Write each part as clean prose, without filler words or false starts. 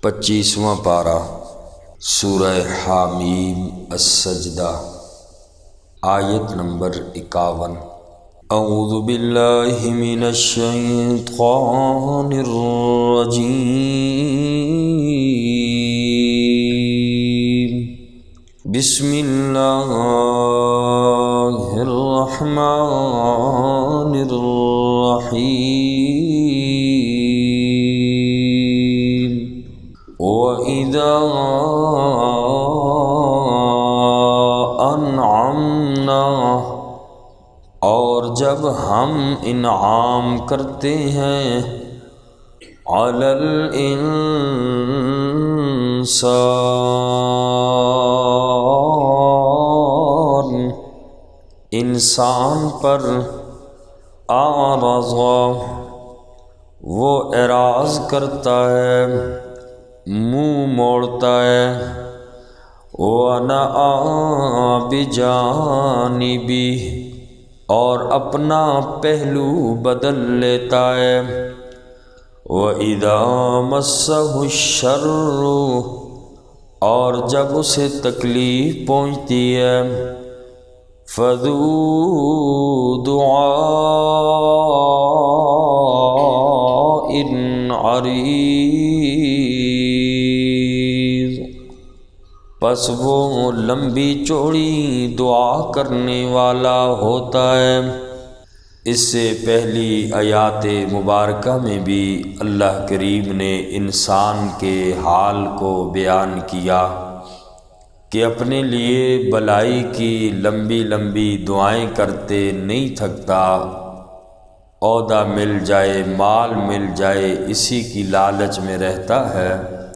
25واں پارہ سورہ حامیم السجدہ آیت نمبر 51۔ اعوذ باللہ من الشیطان الرجیم، بسم اللہ الرحمن الرحیم۔ وَإِذَا أَنْعَمْنَا، اور جب ہم انعام کرتے ہیں، عَلَى الْإِنسَانِ، انسان پر، أَعْرَضَ، وہ اعراض کرتا ہے، منہ موڑتا ہے، وَنَأَىٰ بِجَانِبِهِ، اور اپنا پہلو بدل لیتا ہے، وَإِذَا مَسَّهُ الشَّرُّ، اور جب اسے تکلیف پہنچتی ہے، فَذُو دُعَاءٍ عَرِيضٍ، پس وہ لمبی چوڑی دعا کرنے والا ہوتا ہے۔ اس سے پہلی آیات مبارکہ میں بھی اللہ کریم نے انسان کے حال کو بیان کیا کہ اپنے لیے بلائی کی لمبی لمبی دعائیں کرتے نہیں تھکتا، عہدہ مل جائے، مال مل جائے، اسی کی لالچ میں رہتا ہے۔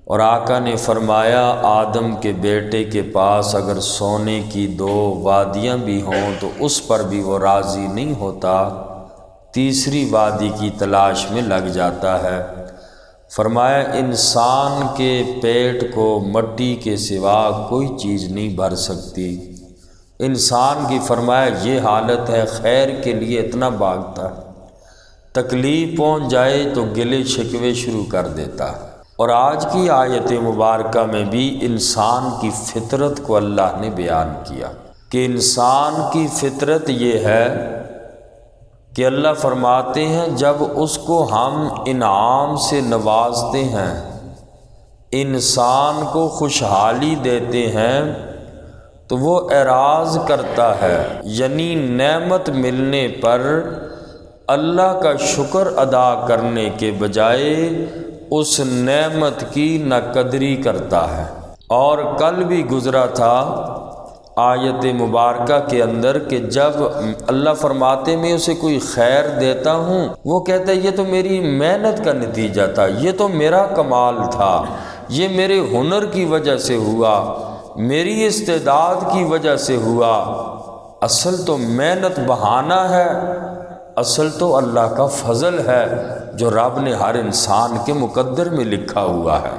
اور آقا نے فرمایا آدم کے بیٹے کے پاس اگر سونے کی 2 وادیاں بھی ہوں تو اس پر بھی وہ راضی نہیں ہوتا، تیسری وادی کی تلاش میں لگ جاتا ہے۔ فرمایا انسان کے پیٹ کو مٹی کے سوا کوئی چیز نہیں بھر سکتی۔ انسان کی فرمایا یہ حالت ہے، خیر کے لیے اتنا بھاگتا ہے، تکلیف پہنچ جائے تو گلے شکوے شروع کر دیتا ہے۔ اور آج کی آیت مبارکہ میں بھی انسان کی فطرت کو اللہ نے بیان کیا کہ انسان کی فطرت یہ ہے کہ اللہ فرماتے ہیں جب اس کو ہم انعام سے نوازتے ہیں، انسان کو خوشحالی دیتے ہیں تو وہ اعراض کرتا ہے، یعنی نعمت ملنے پر اللہ کا شکر ادا کرنے کے بجائے اس نعمت کی ناقدری کرتا ہے۔ اور کل بھی گزرا تھا آیت مبارکہ کے اندر کہ جب اللہ فرماتے میں اسے کوئی خیر دیتا ہوں، وہ کہتا ہے یہ تو میری محنت کا نتیجہ تھا، یہ تو میرا کمال تھا، یہ میرے ہنر کی وجہ سے ہوا، میری استعداد کی وجہ سے ہوا۔ اصل تو محنت بہانہ ہے، اصل تو اللہ کا فضل ہے جو رب نے ہر انسان کے مقدر میں لکھا ہوا ہے۔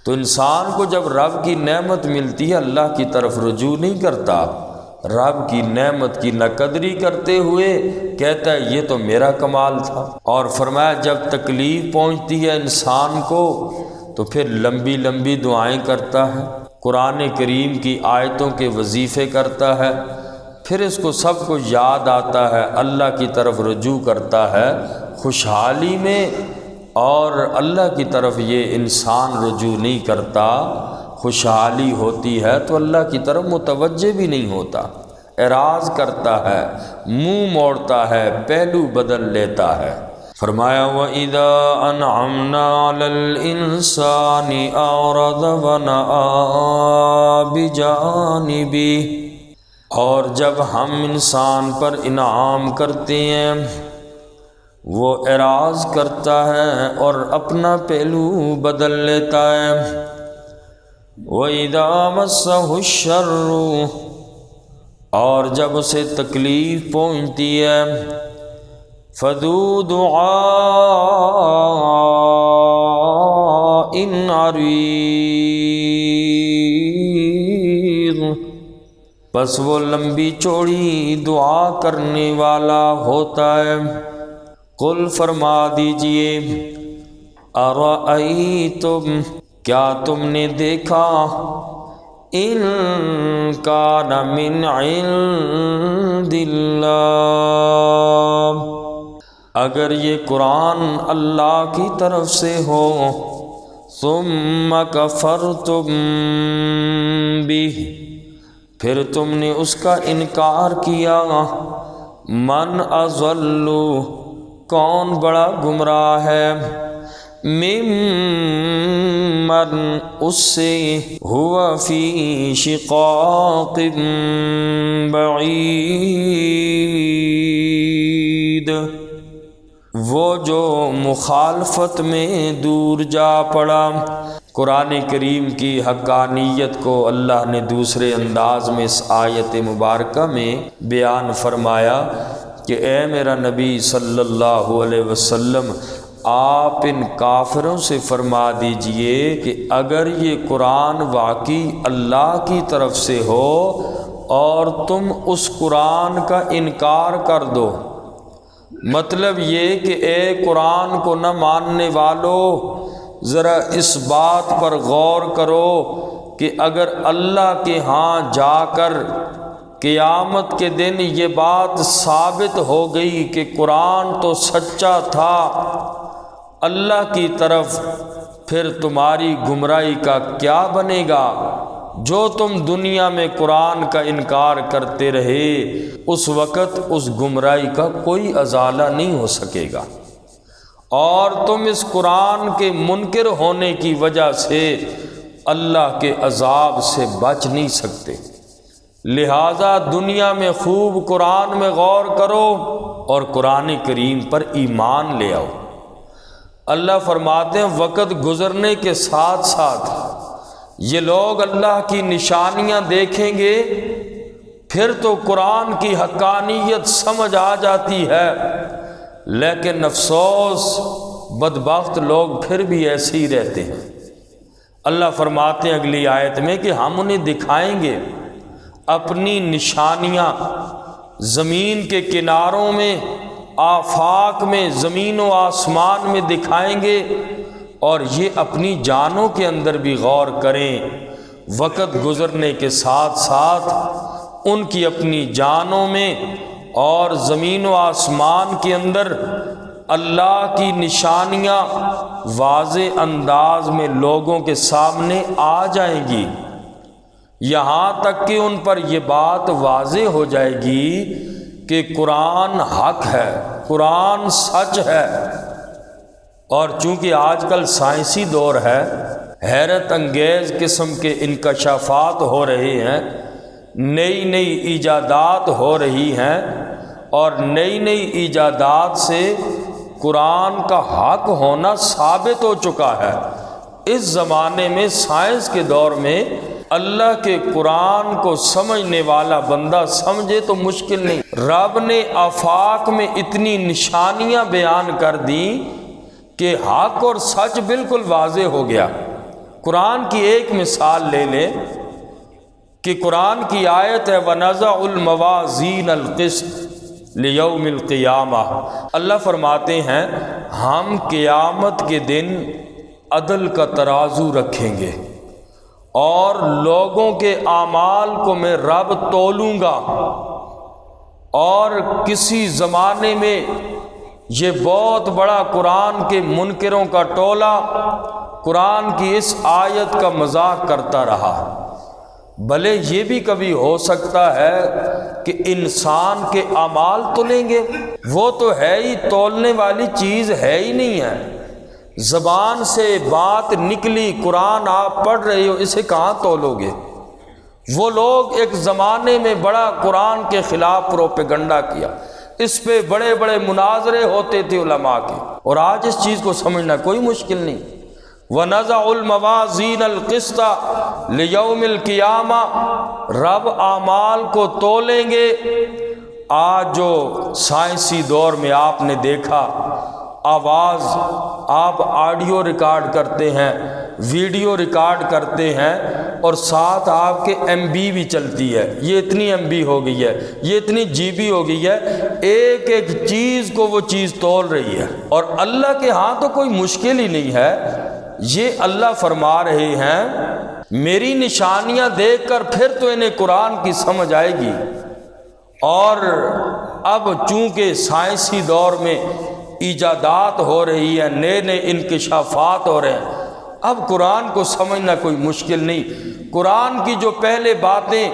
تو انسان کو جب رب کی نعمت ملتی ہے اللہ کی طرف رجوع نہیں کرتا، رب کی نعمت کی ناقدری کرتے ہوئے کہتا ہے یہ تو میرا کمال تھا۔ اور فرمایا جب تکلیف پہنچتی ہے انسان کو تو پھر لمبی لمبی دعائیں کرتا ہے، قرآن کریم کی آیتوں کے وظیفے کرتا ہے، پھر اس کو سب کو یاد آتا ہے، اللہ کی طرف رجوع کرتا ہے خوشحالی میں، اور اللہ کی طرف یہ انسان رجوع نہیں کرتا، خوشحالی ہوتی ہے تو اللہ کی طرف متوجہ بھی نہیں ہوتا، اعراض کرتا ہے، منہ موڑتا ہے، پہلو بدل لیتا ہے۔ فرمایا وَإِذَا أَنْعَمْنَا عَلَى الْإِنسَانِ أَعْرَضَ وَنَأَىٰ بِجَانِبِهِ، اور جب ہم انسان پر انعام کرتے ہیں وہ اعراض کرتا ہے اور اپنا پہلو بدل لیتا ہے۔ وَإِذَا مَسَّهُ الشَّرُّ، اور جب اسے تکلیف پہنچتی ہے، فَذُو دُعَاءٍ عَرِيضٍ، بس وہ لمبی چوڑی دعا کرنے والا ہوتا ہے۔ قل فرما دیجئے ارأیتم، کیا تم نے دیکھا ان کان من عند اللہ، اگر یہ قرآن اللہ کی طرف سے ہو، ثم کفرتم بہ، پھر تم نے اس کا انکار کیا، من اضل، کون بڑا گمراہ ہے، ممن، اس سے، ہوا فی شقاق بعید، وہ جو مخالفت میں دور جا پڑا۔ قرآن کریم کی حقانیت کو اللہ نے دوسرے انداز میں اس آیت مبارکہ میں بیان فرمایا کہ اے میرا نبی صلی اللہ علیہ وسلم، آپ ان کافروں سے فرما دیجئے کہ اگر یہ قرآن واقعی اللہ کی طرف سے ہو اور تم اس قرآن کا انکار کر دو، مطلب یہ کہ اے قرآن کو نہ ماننے والو، ذرا اس بات پر غور کرو کہ اگر اللہ کے ہاں جا کر قیامت کے دن یہ بات ثابت ہو گئی کہ قرآن تو سچا تھا اللہ کی طرف، پھر تمہاری گمراہی کا کیا بنے گا؟ جو تم دنیا میں قرآن کا انکار کرتے رہے، اس وقت اس گمراہی کا کوئی ازالہ نہیں ہو سکے گا، اور تم اس قرآن کے منکر ہونے کی وجہ سے اللہ کے عذاب سے بچ نہیں سکتے۔ لہذا دنیا میں خوب قرآن میں غور کرو اور قرآن کریم پر ایمان لے آؤ۔ اللہ فرماتے ہیں وقت گزرنے کے ساتھ ساتھ یہ لوگ اللہ کی نشانیاں دیکھیں گے، پھر تو قرآن کی حقانیت سمجھ آ جاتی ہے، لیکن افسوس بدبخت لوگ پھر بھی ایسے ہی رہتے ہیں۔ اللہ فرماتے ہیں اگلی آیت میں کہ ہم انہیں دکھائیں گے اپنی نشانیاں زمین کے کناروں میں، آفاق میں، زمین و آسمان میں دکھائیں گے، اور یہ اپنی جانوں کے اندر بھی غور کریں۔ وقت گزرنے کے ساتھ ساتھ ان کی اپنی جانوں میں اور زمین و آسمان کے اندر اللہ کی نشانیاں واضح انداز میں لوگوں کے سامنے آ جائیں گی، یہاں تک کہ ان پر یہ بات واضح ہو جائے گی کہ قرآن حق ہے، قرآن سچ ہے۔ اور چونکہ آج کل سائنسی دور ہے، حیرت انگیز قسم کے انکشافات ہو رہے ہیں، نئی نئی ایجادات ہو رہی ہیں، اور نئی نئی ایجادات سے قرآن کا حق ہونا ثابت ہو چکا ہے۔ اس زمانے میں سائنس کے دور میں اللہ کے قرآن کو سمجھنے والا بندہ سمجھے تو مشکل نہیں۔ رب نے آفاق میں اتنی نشانیاں بیان کر دیں کہ حق اور سچ بالکل واضح ہو گیا۔ قرآن کی ایک مثال لے لیں کہ قرآن کی آیت ہے وَنَزَعُ الْمَوَازِينَ الْقِسْطَ لِيَوْمِ الْقِيَامَةِ، اللہ فرماتے ہیں ہم قیامت کے دن عدل کا ترازو رکھیں گے اور لوگوں کے اعمال کو میں رب تولوں گا۔ اور کسی زمانے میں یہ بہت بڑا قرآن کے منکروں کا ٹولہ قرآن کی اس آیت کا مذاق کرتا رہا۔ بھلے یہ بھی کبھی ہو سکتا ہے کہ انسان کے اعمال تولیں گے، وہ تو ہے ہی تولنے والی چیز ہے ہی نہیں ہے۔ زبان سے بات نکلی، قرآن آپ پڑھ رہے ہو، اسے کہاں تولو گے؟ وہ لوگ ایک زمانے میں بڑا قرآن کے خلاف پروپیگنڈا کیا، اس پہ بڑے بڑے مناظرے ہوتے تھے علماء کے، اور آج اس چیز کو سمجھنا کوئی مشکل نہیں۔ وَنَزَعُ الْمَوَازِينَ الْقِسْطَ لِيَوْمِ الْقِيَامَةِ، رب اعمال کو تولیں گے۔ آج جو سائنسی دور میں آپ نے دیکھا، آواز آپ آڈیو ریکارڈ کرتے ہیں، ویڈیو ریکارڈ کرتے ہیں، اور ساتھ آپ کے ایم بی بھی چلتی ہے، یہ اتنی ایم بی ہو گئی ہے، یہ اتنی جی بی ہو گئی ہے، ایک ایک چیز کو وہ چیز تول رہی ہے۔ اور اللہ کے ہاں تو کوئی مشکل ہی نہیں ہے، یہ اللہ فرما رہے ہیں میری نشانیاں دیکھ کر پھر تو انہیں قرآن کی سمجھ آئے گی، اور اب چونکہ سائنسی دور میں ایجادات ہو رہی ہیں، نئے نئے انکشافات ہو رہے ہیں، اب قرآن کو سمجھنا کوئی مشکل نہیں۔ قرآن کی جو پہلے باتیں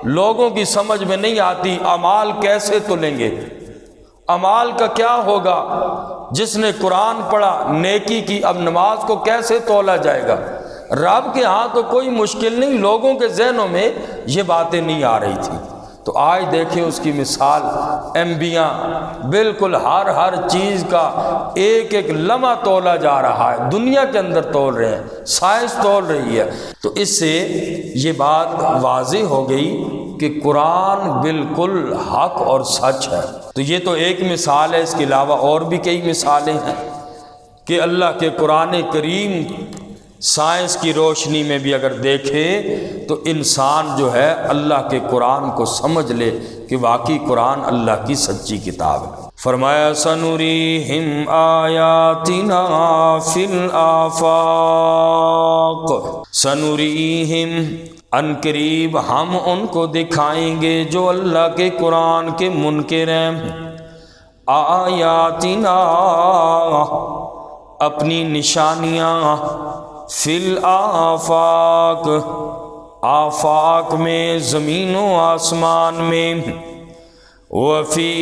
لوگوں کی سمجھ میں نہیں آتی، اعمال کیسے تولیں گے، اعمال کا کیا ہوگا، جس نے قرآن پڑھا نیکی کی اب نماز کو کیسے تولا جائے گا، رب کے ہاں تو کوئی مشکل نہیں، لوگوں کے ذہنوں میں یہ باتیں نہیں آ رہی تھی۔ تو آج دیکھیں اس کی مثال، انبیاء بالکل ہر چیز کا ایک ایک لمحہ تولا جا رہا ہے، دنیا کے اندر تول رہے ہیں، سائنس تول رہی ہے۔ تو اس سے یہ بات واضح ہو گئی کہ قرآن بالکل حق اور سچ ہے۔ تو یہ تو ایک مثال ہے، اس کے علاوہ اور بھی کئی مثالیں ہیں کہ اللہ کے قرآن کریم سائنس کی روشنی میں بھی اگر دیکھے تو انسان جو ہے اللہ کے قرآن کو سمجھ لے کہ واقعی قرآن اللہ کی سچی کتاب ہے۔ فرمایا سنریہم آیاتنا فی الآفاق، سنریہم ان قریب ہم ان کو دکھائیں گے جو اللہ کے قرآن کے منکر ہیں، آیاتنا اپنی نشانیاں، فی الآفاق آفاق میں، زمین و آسمان میں، وفی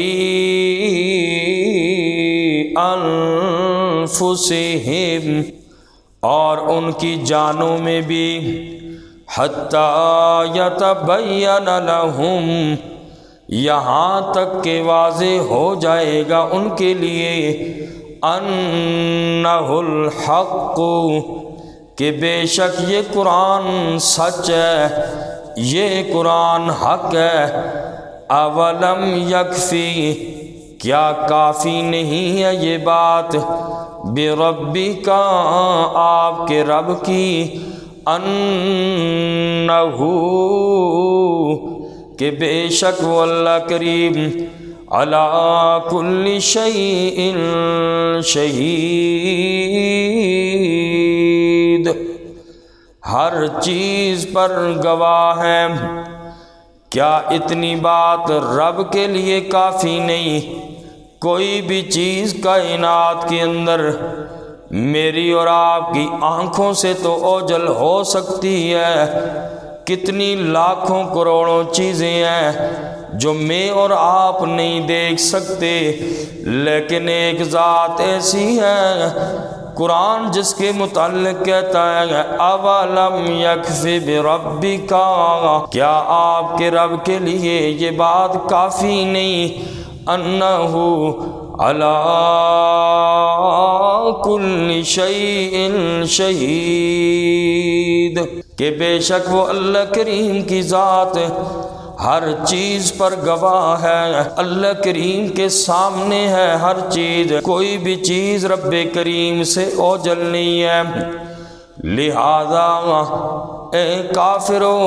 انفسہم اور ان کی جانوں میں بھی، حتی یتبین لہم یہاں تک کہ واضح ہو جائے گا ان کے لیے، انہ الحق کہ بے شک یہ قرآن سچ ہے، یہ قرآن حق ہے۔ اولم یکفی کیا کافی نہیں ہے یہ بات، بربک آپ کے رب کی، انہ کہ بے شک وہ اللہ کریم، علی کل شیء شہید ہر چیز پر گواہ ہے۔ کیا اتنی بات رب کے لیے کافی نہیں؟ کوئی بھی چیز کائنات کے اندر میری اور آپ کی آنکھوں سے تو اوجھل ہو سکتی ہے، کتنی لاکھوں کروڑوں چیزیں ہیں جو میں اور آپ نہیں دیکھ سکتے، لیکن ایک ذات ایسی ہے، قرآن جس کے متعلق کہتا ہے اولم یکفی بربک، کیا آپ کے رب کے لیے یہ بات کافی نہیں، انہ علی کل شیء شہید کہ بے شک وہ اللہ کریم کی ذات ہر چیز پر گواہ ہے، اللہ کریم کے سامنے ہے ہر چیز، کوئی بھی چیز رب کریم سے اوجھل نہیں ہے۔ لہذا اے کافرو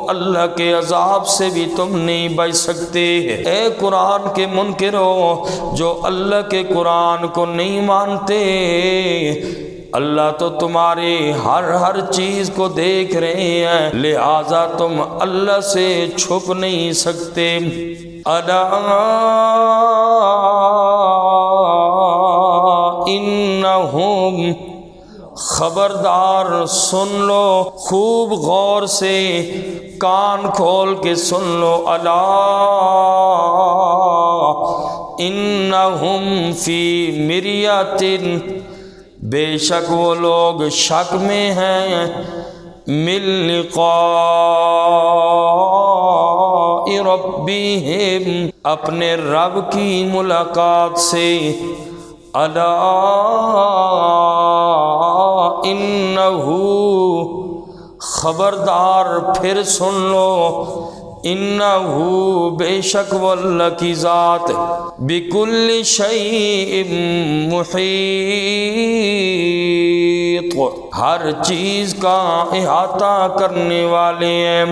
اللہ کے عذاب سے بھی تم نہیں بچ سکتے، اے قرآن کے منکرو جو اللہ کے قرآن کو نہیں مانتے، اللہ تو تمہاری ہر چیز کو دیکھ رہے ہیں، لہذا تم اللہ سے چھپ نہیں سکتے۔ الا انہم خبردار سن لو، خوب غور سے کان کھول کے سن لو، الا انہم فی مریۃ بے شک وہ لوگ شک میں ہیں، من لقاء ربہم اپنے رب کی ملاقات سے، الا انہو خبردار پھر سن لو، انہو بے شک وہ اللہ کی ذات بکل شیء محیط ہر چیز کا احاطہ کرنے والے ہیں۔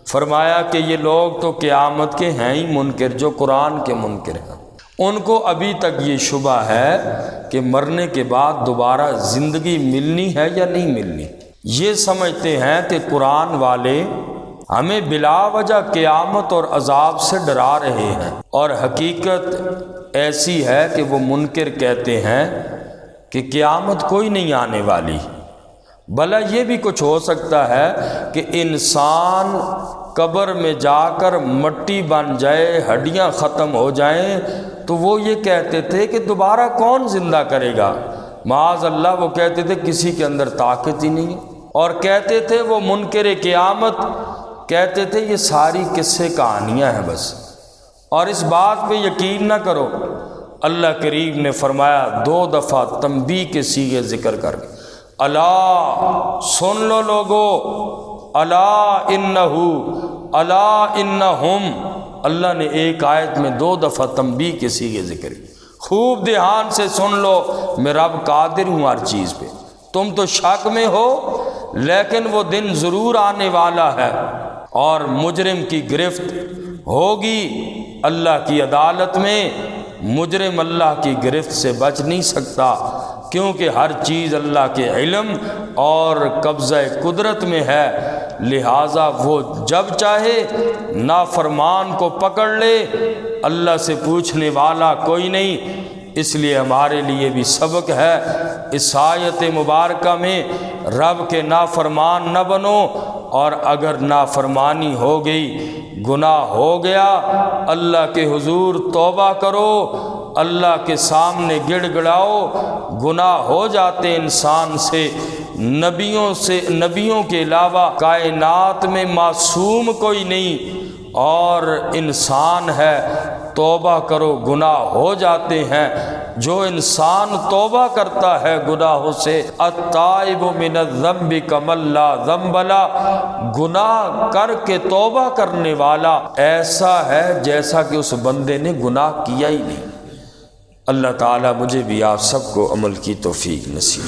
فرمایا کہ یہ لوگ تو قیامت کے ہیں ہی منکر، جو قرآن کے منکر ہیں، ان کو ابھی تک یہ شبہ ہے کہ مرنے کے بعد دوبارہ زندگی ملنی ہے یا نہیں ملنی۔ یہ سمجھتے ہیں کہ قرآن والے ہمیں بلا وجہ قیامت اور عذاب سے ڈرا رہے ہیں، اور حقیقت ایسی ہے کہ وہ منکر کہتے ہیں کہ قیامت کوئی نہیں آنے والی، بھلا یہ بھی کچھ ہو سکتا ہے کہ انسان قبر میں جا کر مٹی بن جائے، ہڈیاں ختم ہو جائیں، تو وہ یہ کہتے تھے کہ دوبارہ کون زندہ کرے گا؟ معاذ اللہ، وہ کہتے تھے کسی کے اندر طاقت ہی نہیں ہے۔ اور کہتے تھے وہ منکر قیامت، کہتے تھے یہ ساری قصے کہانیاں ہیں بس، اور اس بات پہ یقین نہ کرو۔ اللہ کریم نے فرمایا 2 دفعہ تنبیہ کے صیغے ذکر کر کے، الا سن لو لوگو، الا انہو، الا انہم۔ اللہ نے ایک آیت میں 2 دفعہ تنبیہ کے صیغے ذکر کی۔ خوب دھیان سے سن لو، میں رب قادر ہوں ہر چیز پہ۔ تم تو شک میں ہو، لیکن وہ دن ضرور آنے والا ہے، اور مجرم کی گرفت ہوگی اللہ کی عدالت میں۔ مجرم اللہ کی گرفت سے بچ نہیں سکتا، کیونکہ ہر چیز اللہ کے علم اور قبضہ قدرت میں ہے، لہٰذا وہ جب چاہے نافرمان کو پکڑ لے، اللہ سے پوچھنے والا کوئی نہیں۔ اس لیے ہمارے لیے بھی سبق ہے، اس آیت مبارکہ میں رب کے نافرمان نہ بنو، اور اگر نافرمانی ہو گئی، گناہ ہو گیا، اللہ کے حضور توبہ کرو، اللہ کے سامنے گڑ گڑاؤ۔ گناہ ہو جاتے انسان سے، نبیوں کے علاوہ کائنات میں معصوم کوئی نہیں، اور انسان ہے، توبہ کرو، گناہ ہو جاتے ہیں۔ جو انسان توبہ کرتا ہے گناہوں سے، التائب من الذنب کمن لا ذنب لہ، گناہ کر کے توبہ کرنے والا ایسا ہے جیسا کہ اس بندے نے گناہ کیا ہی نہیں۔ اللہ تعالیٰ مجھے بھی آپ سب کو عمل کی توفیق نصیب